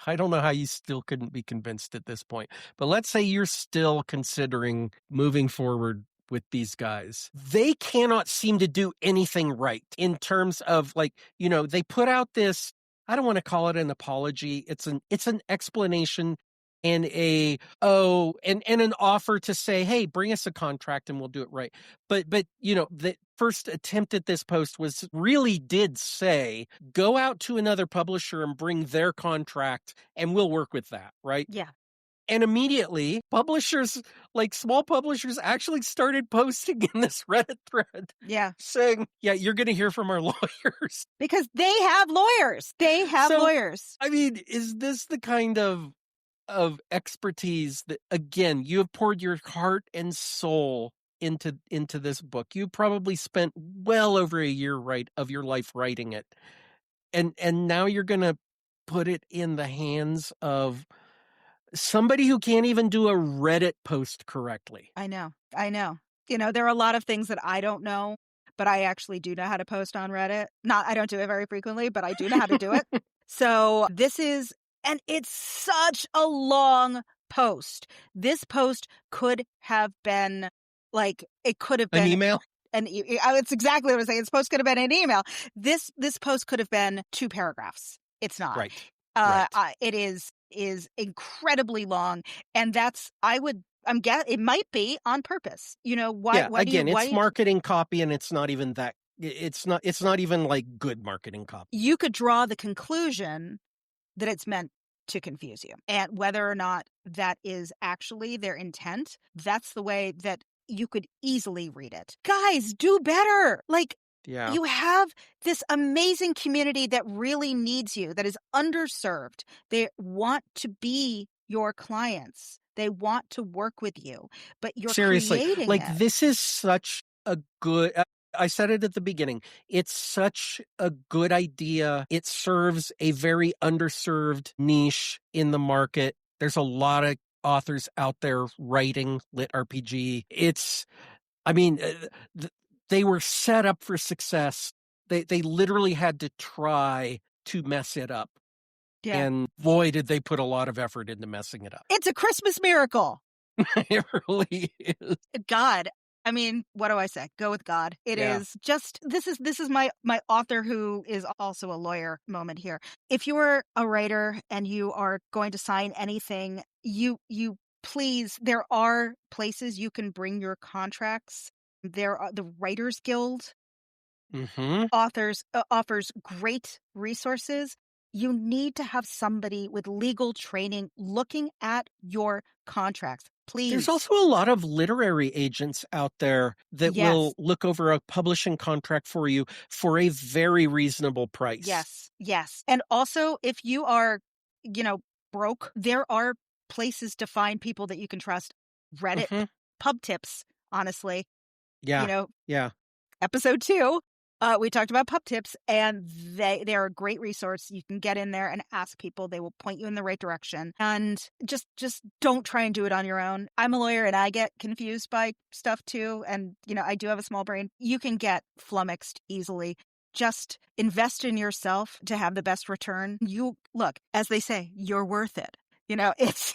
I don't know how you still couldn't be convinced at this point, but let's say you're still considering moving forward with these guys. They cannot seem to do anything right in terms of, like, they put out this, I don't want to call it an apology. It's an explanation and an offer to say, hey, bring us a contract and we'll do it right. But the first attempt at this post did say, go out to another publisher and bring their contract and we'll work with that, right? Yeah. And immediately, publishers, like small publishers, actually started posting in this Reddit thread. Yeah. Saying, yeah, you're going to hear from our lawyers. Because they have lawyers. They have lawyers. I mean, is this the kind of expertise that, again, you have poured your heart and soul into this book? You probably spent well over a year of your life writing it. And now you're going to put it in the hands of somebody who can't even do a Reddit post correctly. I know. There are a lot of things that I don't know, but I actually do know how to post on Reddit. I don't do it very frequently, but I do know how to do it. So and it's such a long post. This post could have been an email. It's exactly what I'm saying. This post could have been an email. This post could have been 2 paragraphs. It's not. Right. It is incredibly long, and it might be on purpose. Why? It's marketing copy, and it's not even that. It's not even like good marketing copy. You could draw the conclusion that it's meant to confuse you, and whether or not that is actually their intent, that's the way that you could easily read it. Guys, do better. Yeah. You have this amazing community that really needs you, that is underserved. They want to be your clients. They want to work with you, but you're seriously creating it. This is such a good. I said it at the beginning. It's such a good idea. It serves a very underserved niche in the market. There's a lot of authors out there writing lit RPG. They were set up for success. They literally had to try to mess it up. Yeah. And boy, did they put a lot of effort into messing it up. It's a Christmas miracle. It really is. God. I mean, what do I say? Go with God. It is just, this is my author who is also a lawyer moment here. If you're a writer and you are going to sign anything, you please, there are places you can bring your contracts. There are the Writers Guild Mm-hmm. offers great resources. You need to have somebody with legal training looking at your contracts. There's Please. also a lot of literary agents out there that Yes. will look over a publishing contract for you for a very reasonable price. Yes. Yes. And also, if you are, broke, there are places to find people that you can trust. Reddit, Mm-hmm. pub tips, honestly. You Yeah. know, Yeah. episode 2, we talked about pub tips, and they're a great resource. You can get in there and ask people. They will point you in the right direction. And just don't try and do it on your own. I'm a lawyer and I get confused by stuff too. And, I do have a small brain. You can get flummoxed easily. Just invest in yourself to have the best return. You look, as they say, you're worth it. It's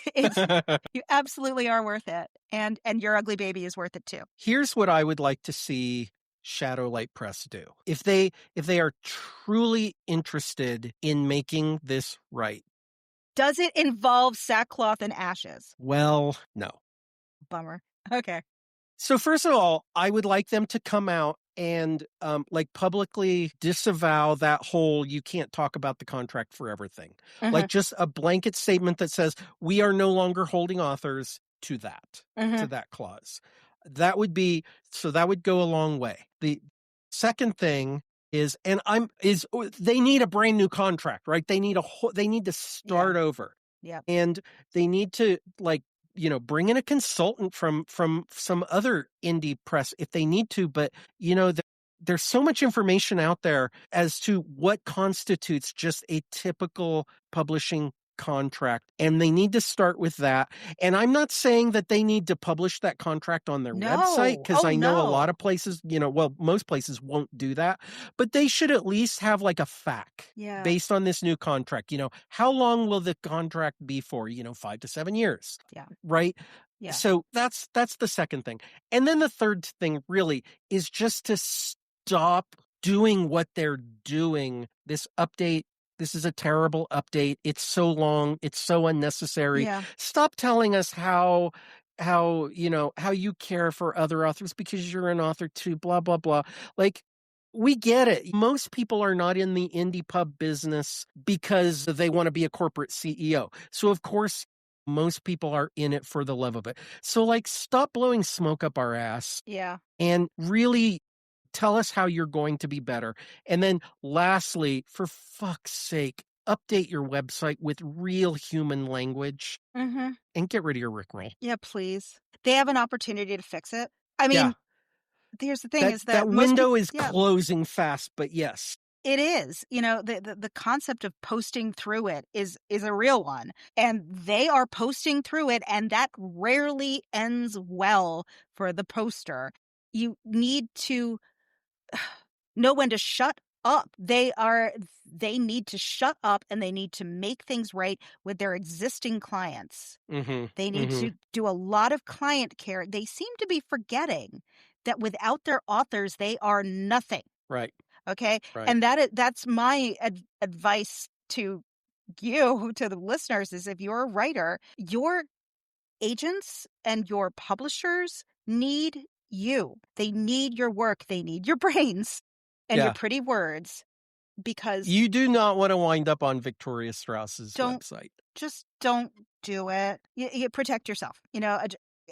you absolutely are worth it. And your ugly baby is worth it too. Here's what I would like to see Shadowlight Press do. If they are truly interested in making this right. Does it involve sackcloth and ashes? Well, no. Bummer. Okay. So first of all, I would like them to come out and publicly disavow that whole you can't talk about the contract forever thing. Like just a blanket statement that says we are no longer holding authors to that clause. That would go a long way. The second thing is they need a brand new contract, right? They need to start over. Yeah. And they need to bring in a consultant from some other indie press if they need to. But, there's so much information out there as to what constitutes just a typical publishing contract. And they need to start with that. And I'm not saying that they need to publish that contract on their website, because I know a lot of places, most places won't do that. But they should at least have like a FAQ based on this new contract. How long will the contract be for? 5 to 7 years. Yeah. Right. Yeah. So that's the second thing. And then the third thing really is just to stop doing what they're doing. This update, this is a terrible update. It's so long. It's so unnecessary. Yeah. Stop telling us how you care for other authors because you're an author too, blah, blah, blah. Like, we get it. Most people are not in the indie pub business because they want to be a corporate CEO. So of course, most people are in it for the love of it. So stop blowing smoke up our ass. Yeah. And really tell us how you're going to be better. And then lastly, for fuck's sake, update your website with real human language and get rid of your Rickroll. Yeah, please. They have an opportunity to fix it. I mean, here's the thing is that window is closing fast, but yes. It is. The concept of posting through it is a real one. And they are posting through it, and that rarely ends well for the poster. You need to know when to shut up. They need to shut up, and they need to make things right with their existing clients. They need to do a lot of client care. They seem to be forgetting that without their authors, they are nothing. Right. Okay. Right. And that's my advice to you, to the listeners, is if you're a writer, your agents and your publishers need you. They need your work. They need your brains and your pretty words, because you do not want to wind up on Victoria Strauss's website. Just don't do it. You protect yourself.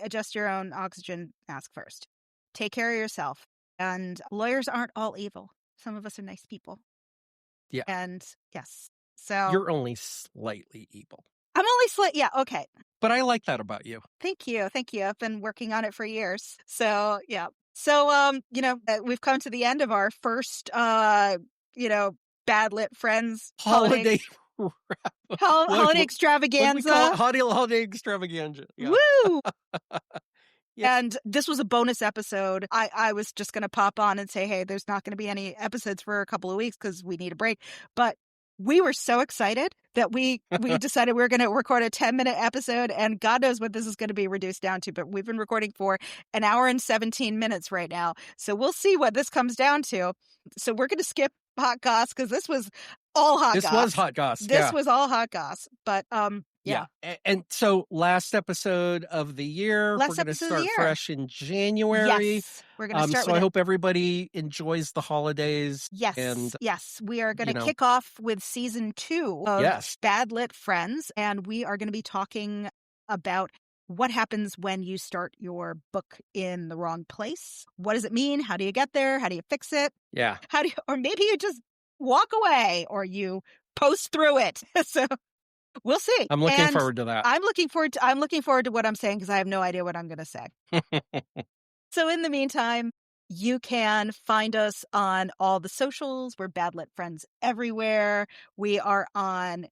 Adjust your own oxygen mask first. Take care of yourself. And lawyers aren't all evil. Some of us are nice people. Yeah. And yes. So you're only slightly evil. I'm only yeah, okay. But I like that about you. Thank you. Thank you. I've been working on it for years. So, yeah. So, we've come to the end of our first, Bad Lit Friends holiday holiday extravaganza. Holiday extravaganza. Yeah. Woo! Yeah. And this was a bonus episode. I was just going to pop on and say, hey, there's not going to be any episodes for a couple of weeks because we need a break. But we were so excited that we decided we were going to record a 10-minute episode, and God knows what this is going to be reduced down to. But we've been recording for an hour and 17 minutes right now. So we'll see what this comes down to. So we're going to skip hot goss because this was all hot goss. This was hot goss. This was all hot goss. But Yeah. And so last episode of the year, we're Last going to episode of the start year. fresh in January. Yes. We're going to start So with I it. hope everybody enjoys the holidays. Yes. And, Yes. We are going you to know. kick off with season 2 of Yes. Bad Lit Friends. And we are going to be talking about what happens when you start your book in the wrong place. What does it mean? How do you get there? How do you fix it? Yeah. Or maybe you just walk away or you post through it. So we'll see. I'm looking forward to that. I'm looking forward to what I'm saying because I have no idea what I'm going to say. So in the meantime, you can find us on all the socials. We're Bad Lit Friends everywhere. We are on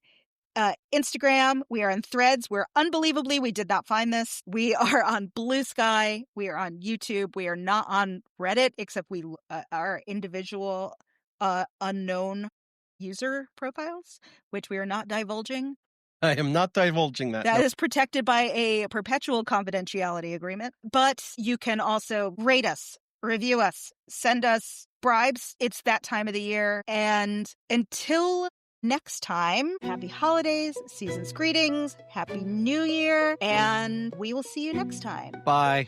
Instagram. We are on Threads. We did not find this. We are on Blue Sky. We are on YouTube. We are not on Reddit, except we are individual unknown user profiles, which we are not divulging. I am not divulging that. That is protected by a perpetual confidentiality agreement. But you can also rate us, review us, send us bribes. It's that time of the year. And until next time, happy holidays, season's greetings, happy new year, and we will see you next time. Bye.